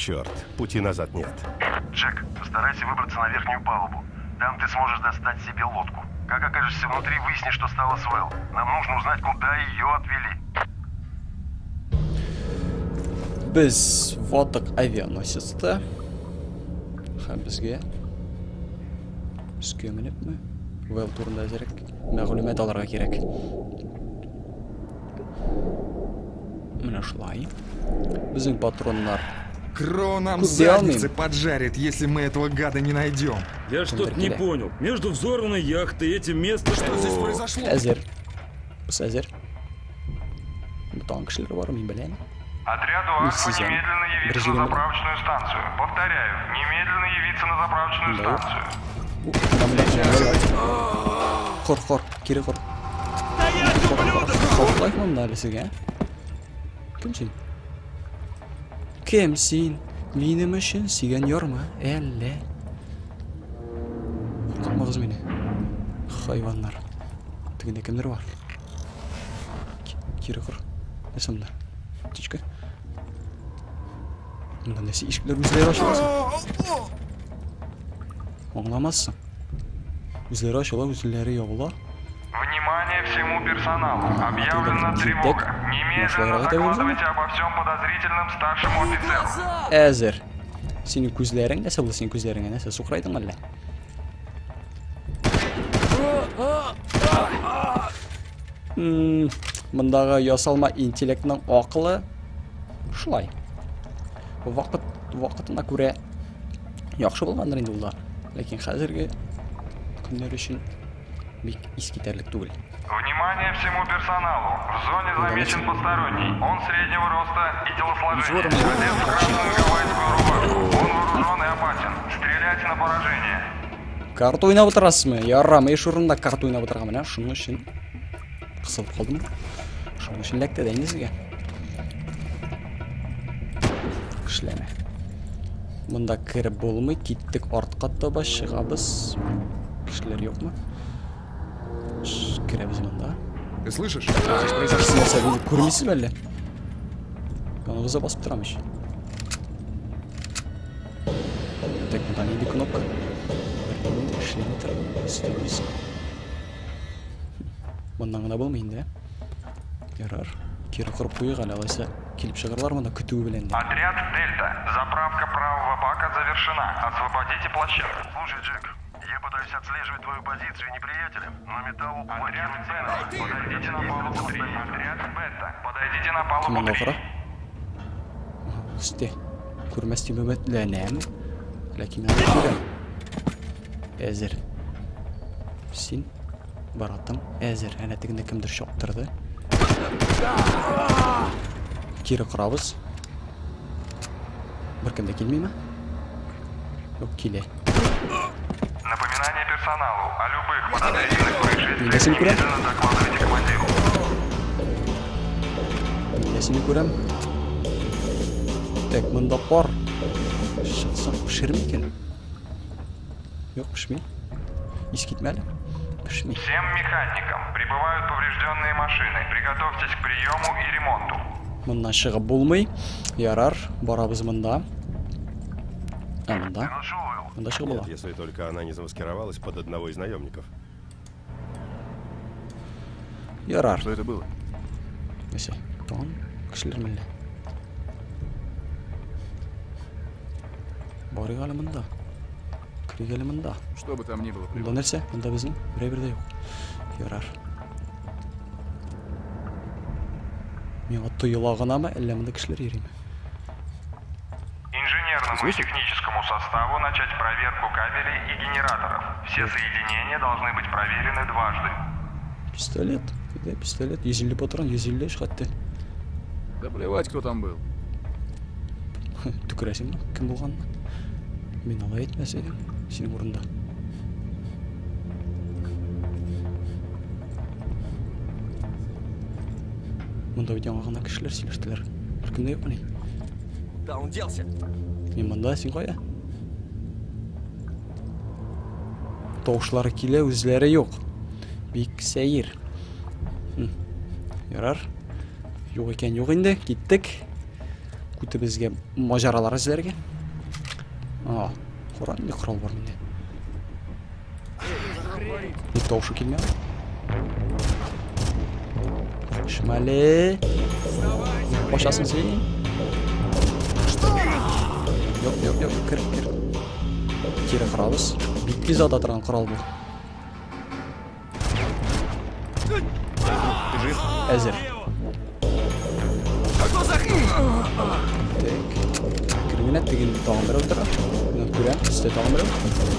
Черт, пути назад нет. Джек, постарайся выбраться на верхнюю палубу. Там ты сможешь достать себе лодку. Как окажешься внутри, выясни, что стало с Вэл. Нам нужно узнать, куда ее отвели. Biz Votok avianosецda bizga minibmi? Вэл турында азыраак мәгълүмат алырга кирәк. Менә шулай. Безнең патроннар Кро нам Куда задницы мы? поджарит, если мы этого гада не найдем. Я что-то не понял. Между взорванной яхтой и этим местом... Что здесь произошло? әзер. Без әзер. Бутан кешеләр бар, мин беләм. Отряду Ну, Аква Сизан. немедленно явиться Друзья, на мы- заправочную станцию. Повторяю, немедленно явиться на заправочную Да. станцию. Хор, кире хор. Хоплайм мында сезгә. Кем син? Кем син? Минем өчен сөйгән ярмы? Әллә? Куркытмагыз мине. Хайваннар. Тегендә кемдер бар? Кире хор. Нәрсәмдә? Птичка. Монда нәрсә ишекләр үзләре ачыласың? Аңламассың. Үзләре ачыла, үзләре ябыла. Внимание всему персоналу. Объявлена это тревога. так. Немедленно Нашла это докладывайте обо всем подозрительным старшему офицеру. Әзер. Синең күзләрең нәрсә булды? Синең күзләреңә нәрсә сукырайдың әллә? Мондагы ясалма интеллектның акылы шулай. Вакытына күрә яхшы булгандыр инде ул. Ләкин хәзерге көннәр өчен бик искитәрлек түгел. Внимание всему персоналу. В зоне замечен посторонний. Он среднего роста и телосложения. Одет в красную гавайскую рубашку. Он вооружен и опасен. Стреляйте на поражение. Карта уйнап утырасызмы? Ярам, эш урында карта уйнап утырган менә шуның өчен кысылып калдым. Шуның өчен ләктә дә инде сезгә. Эшләмә. Монда кирип булмый, киттек артка таба чыгабыз. Кешеләр юкмы? Кирәбез монда. Ты слышишь? Нәрсә булды? Күрмисезме әллә? Яныбызда басып торамыш. Так, монда нинди кнопка? Эшләмәй тора. Өстәмис. Мондан гына булмый инде. Ярар. Кире корып куйга әле, алайса килеп чыгырлар монда көтү белән. Отряд Дельта. Заправка правого бака завершена. Освободите площадку. Слушай, Джек, я пытаюсь отслеживать твою позицию неприятеля, но металл Отряд Бета. Подойдите на палубу 3. Отряд Бета. Подойдите на палубу Монда 3. кара. Үсте. Күрмәстем өметләнәм. Ләкин мен күрәм. Әзер. Син баратым. Әзер. Әнә тегендә кемдер шаптырды. Кире кырабыз. Беркем дә килмиме? Юк, килә. Напоминание персоналу. О любых подозрительных происшествиях Нидәсен күрәм? немедленно докладывайте командиру. Сине күрәм. Так, монда пар. Шықсам пешерме икән? Юк, пешми. Искитмәле. Пешми. Всем механикам. Прибывают поврежденные машины. Приготовьтесь к приему и ремонту. Моннан чыгып булмый. Ярар, барабыз монда. Монда. нашел Вэл. Монда чыгып була. Нет, если только она не замаскировалась под одного из наемников. Ярар. Что это было? Нәсә? Тон кешеләр мәллә. Барыйк әле монда. Кирик әле монда. Что бы там ни было. Монда нәрсә? Монда безнең берәбер дә юк. Ярар. Миңа тоела гынамы, әллә монда кешеләр йөриме? Инженерному и техническому составу начать проверку кабелей и генераторов. Все соединения должны быть проверены дважды. Пистолет. Кайда пистолет? 150 патрон, 150 шкатты. Да плевать, кто там был. Түкерәсеңме? Кем булган? Мин алай әйтмәс идем. Синең урында. Монда бит яңа гына кешеләр сөйләштеләр. Беркем дә юкмы ни? Да, он делся. Мин монда, син кая? Тавышлары килә, үзләре юк. Бик сәер. Ярар. Юк икән, юк инде. Киттек. күті бізге мажаралар іздерге. Құран не құрал бар менде. Не таушы келмей ма? Шмәлі. Қошасын сен. Жоқ, кір. Кері құралыз. Битпей зада тұрған құрал бұл. Әзір. Кірмінет деген тағын бір өтірі. Көрем, үсте тағын бір өтірі.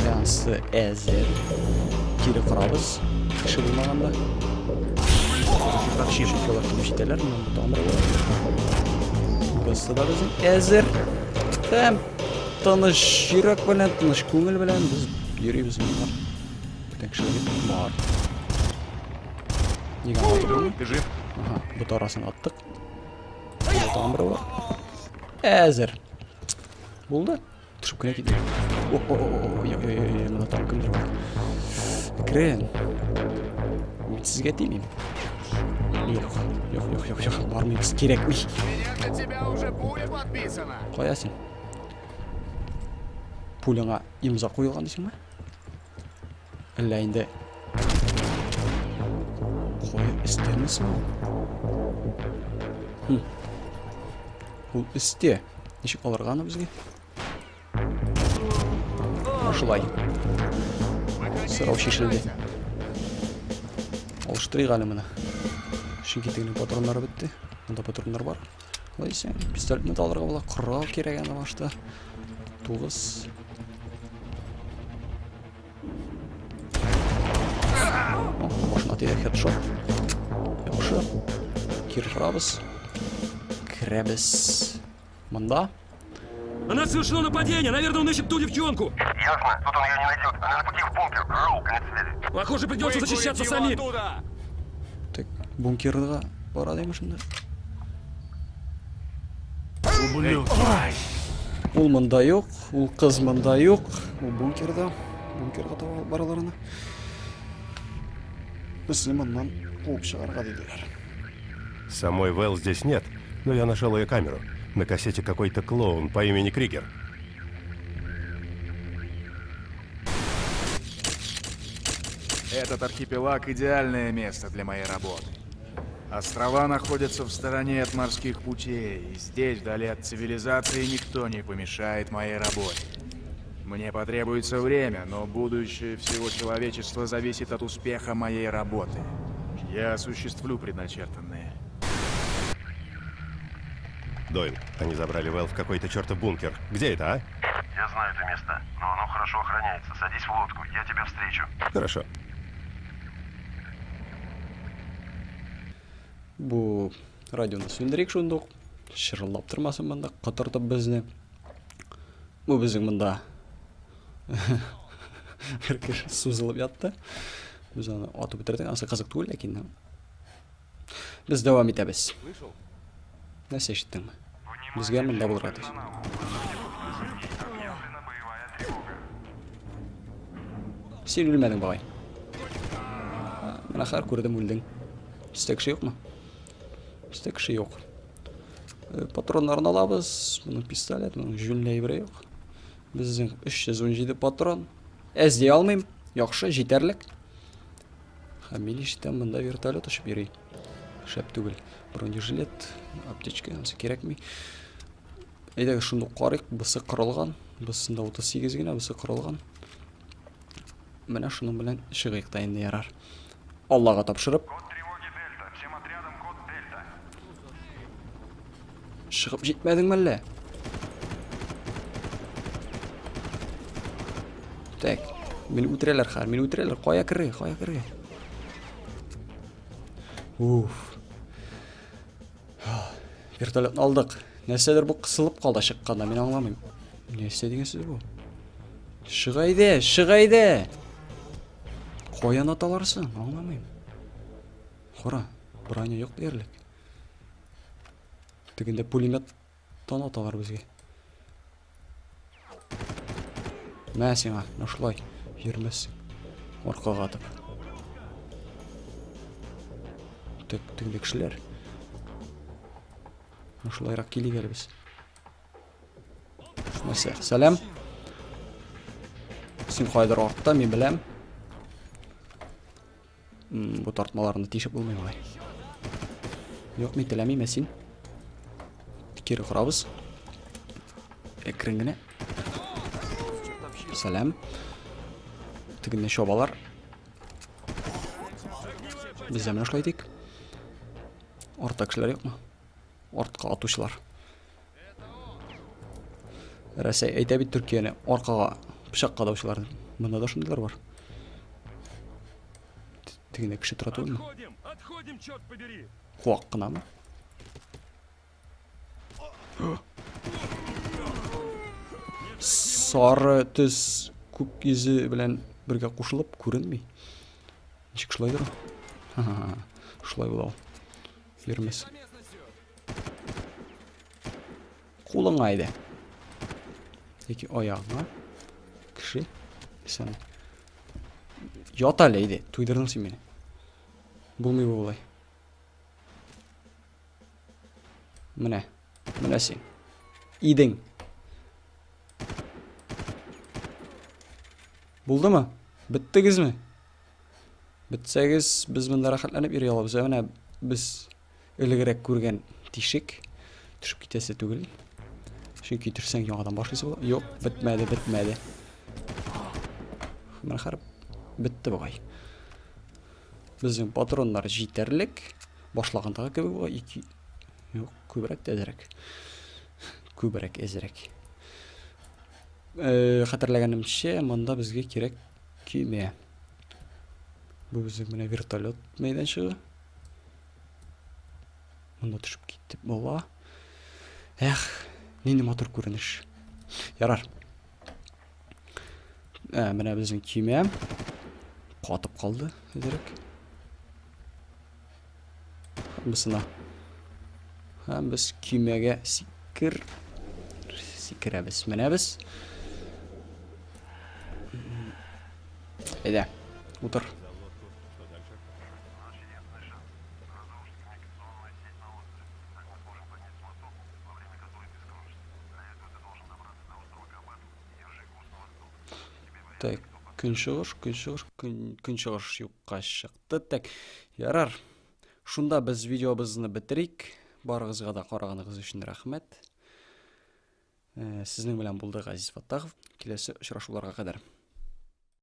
Янсы әзір. Кері құралыз. Кіші болмағанда. Шешекелер күмшетелер. Тағын бір өтірі. Бұсты да біздің әзір. Тәм. Тыныш жүрек білен, тыныш көңіл білен. Біз үйрейбіз бұлар. Бүтен кішілігі бар. Неге аңғаты болмай? Ты жив? Бұт арасын аттық. Тағын бір олар. Әзір. Болды? Тұшып күне кетті. Мұна там кімдір бар. Кірін. Сізге теймейм. Жоқ. Бармейміз. Керек ми. Для тебя уже пуля подписана. Қоясың. Пулыңа имза қойылған дейсің ма? Әлі әйінде қойы істемесің ма? Бұл істе. Нешік алырғаны бізге? Ашылай. Сырау шешілді. Алыштырайық әлі мұны. Шынкетігінің патронлары бітті. Мұнда патронлар бар. Қалайсың? Пистолетні талдырға бола. Құрал керек әні башта. Туғыз. Машина теді хедшот. Яқшы. Кері құрабыз. Кребес. Мында. На нас совершено нападение. Наверное, он ищет ту девчонку. Ясно, тут он ее не найдет. Она на пути в бункер. Роу, конец связи. Похоже, придется защищаться самим. Так, бункерға барады емешінде. Ол мында жоқ, ол қыз мында жоқ. Ол бункерда. Бункерға таба бараларына. Бізді мыннан қуып шығарға дейділер. Самой Вэл здесь нет, но я нашел ее камеру. На кассете какой-то клоун по имени Кригер. Этот архипелаг — идеальное место для моей работы. Острова находятся в стороне от морских путей, и здесь, вдали от цивилизации, никто не помешает моей работе. Мне потребуется время, но будущее всего человечества зависит от успеха моей работы. Я осуществлю предначертанное. Дойл, они забрали Вэл в какой-то чертов бункер. Где это, а? Я знаю это место, но оно хорошо охраняется. Садись в лодку, я тебя встречу. Хорошо. Бұл радионы сөндірек шондық. Шырылдап тұрмасын мұнда. Қатыртып бізні. Бұл біздің мұнда. Бір кеш сузылып ятты. Біз оны атып бітірдік. Асы қызық түгіл, әкені. Біз давам етеміз. Нәрсе ешіттің ме? Бізге мұнда бұл радио. Сен өлмәдің бағай. Мен ақар көрдім өлдің. Бізде кіші жоқ ма? Бізде кіші жоқ. Патронларын алабыз. Бұның пистолет, бұның жүнлей бірі жоқ. Біздің 317 патрон. Әзде алмайым. Яқшы, жетерлік. Мен ештен мұнда вертолет ұшып ерей. Шәп түгіл. Бронежилет, аптечка, ансы керек ми. Әйдегі шынды қарық, бұсы қырылған. Бұсында 38 гіне, бұсы қырылған. Міне шының білен шығайық дайынды ярар. Аллаға тапшырып. Код тревоги Дельта. Всем отрядам код Дельта. Шығып жетмәдің мәлі? Так, мені өтірелер қар, мені өтірелер. Қоя кірі. Вертолетін алдық. Нәрседер бұл қысылып қалда шыққанда, мен аңламайым. Нәрсе деген сөз бұл? Шығайды! Қоян аталарсың, аңламайым. Қора, броня жоқ дерлік. Тегінде пулеметтан аталар бізге. Мә сеңа, нашылай, ермесің. Орқаға атып. Тегінде кішілер. Ушулайраак келейик эле биз. Нерсе, салам. Сен кайдыр артта, мен билем. Бу тартмаларны тишеп булмый бугай. Yok, мен телемейм сен. Кире карабыз. Экреңгене. Салам. Тигинде шобалар. Биз да менә шулай дик. Артта кешеләр юкмы? Артка атучылар. Рәсәй әйтә бит Төркияне аркага пычак кадаучылар. Монда да шундыйлар бар. Тигинде кеше тора түгелме? Отходим, черт побери. Куак кынамы? Сары төс күк йөзе белән бергә кушылып күренми. Ничек шулайдыр? Шулай була. Йөрмәс. Кулыңа иде. Яки аягыңа. Кеше. Сен. Ят әле иде. Туйдырдың син мине. Булмый булай. Менә. Менә син. Идең. Булдымы? Биттегезме? Битсәгез, без монда рәхәтләнеп йөри алабыз. Менә без элегрәк күргән тишек төшеп китәсе түгел. Чөнки төрсәң яңадан башлыйсы була. Юк, бетмәде. Менә хәрп битте бугай. Безнең патроннар җитәрлек. Башлагандагы кебек була. 2 юк, күбрәк тәзрәк. Күбрәк әзрәк. Хәтерләгәнемчә, монда безгә кирәк көймә. Бу безнең менә вертолет мәйданчыгы. Монда төшеп киттек була. Эх, нинди матур күренеш. Ярар. Менә безнең көймә катып калды, әзрәк. Бисына. Һәм без көймәгә сикерәбез. Менә без. Әйдә, утыр. Так, көнчыгыш юкка чыкты. Так, ярар. Шунда без видеобызны битерик. Барыгызга да караганыгыз өчен рәхмәт. Сезнең белән булды Газиз Фаттахов. Киләсе очрашуларга кадәр.